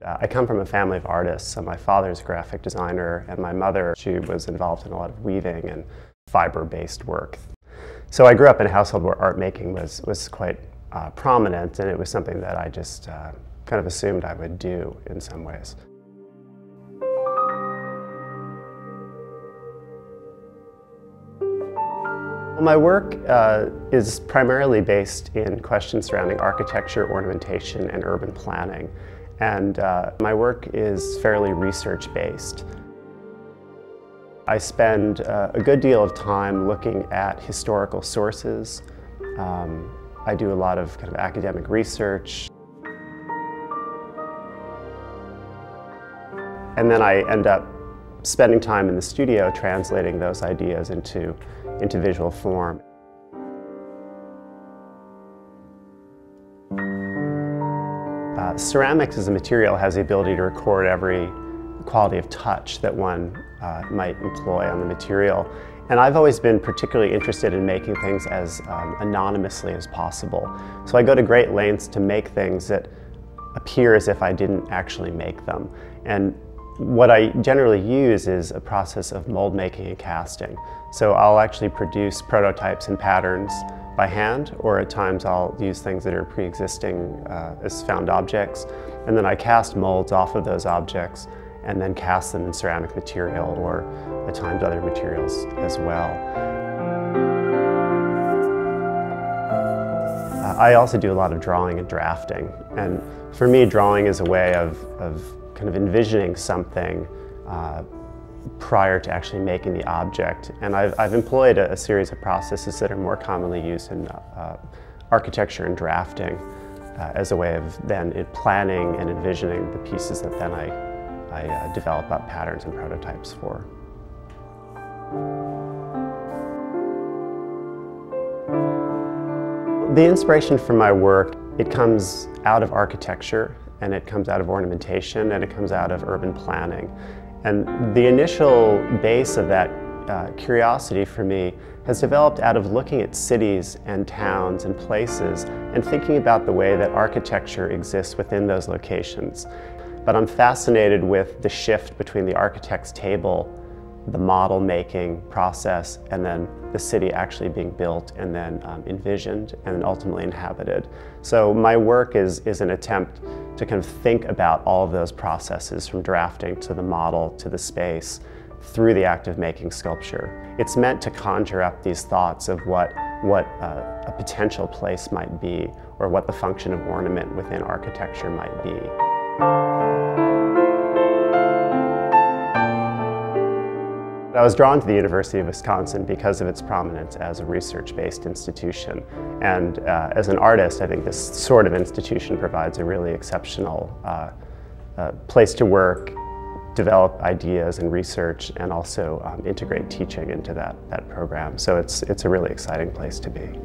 I come from a family of artists, so my father's a graphic designer and my mother, she was involved in a lot of weaving and fiber-based work. So I grew up in a household where art making was quite prominent, and it was something that I just kind of assumed I would do in some ways. My work is primarily based in questions surrounding architecture, ornamentation, and urban planning. And my work is fairly research-based. I spend a good deal of time looking at historical sources. I do a lot of kind of academic research. And then I end up spending time in the studio translating those ideas into visual form. Ceramics as a material has the ability to record every quality of touch that one might employ on the material. And I've always been particularly interested in making things as anonymously as possible. So I go to great lengths to make things that appear as if I didn't actually make them. And what I generally use is a process of mold making and casting. So I'll actually produce prototypes and patterns by hand, or at times I'll use things that are pre-existing as found objects, and then I cast molds off of those objects and then cast them in ceramic material, or at times other materials as well. I also do a lot of drawing and drafting, and for me drawing is a way of kind of envisioning something prior to actually making the object. And I've employed a series of processes that are more commonly used in architecture and drafting as a way of then planning and envisioning the pieces that then I develop up patterns and prototypes for. The inspiration for my work, it comes out of architecture, and it comes out of ornamentation, and it comes out of urban planning. And the initial base of that curiosity for me has developed out of looking at cities and towns and places and thinking about the way that architecture exists within those locations. But I'm fascinated with the shift between the architect's table, the model making process, and then the city actually being built and then envisioned and ultimately inhabited. So my work is an attempt to kind of think about all of those processes, from drafting to the model to the space, through the act of making sculpture. It's meant to conjure up these thoughts of what a potential place might be, or what the function of ornament within architecture might be. I was drawn to the University of Wisconsin because of its prominence as a research-based institution. And as an artist, I think this sort of institution provides a really exceptional place to work, develop ideas and research, and also integrate teaching into that program. So it's a really exciting place to be.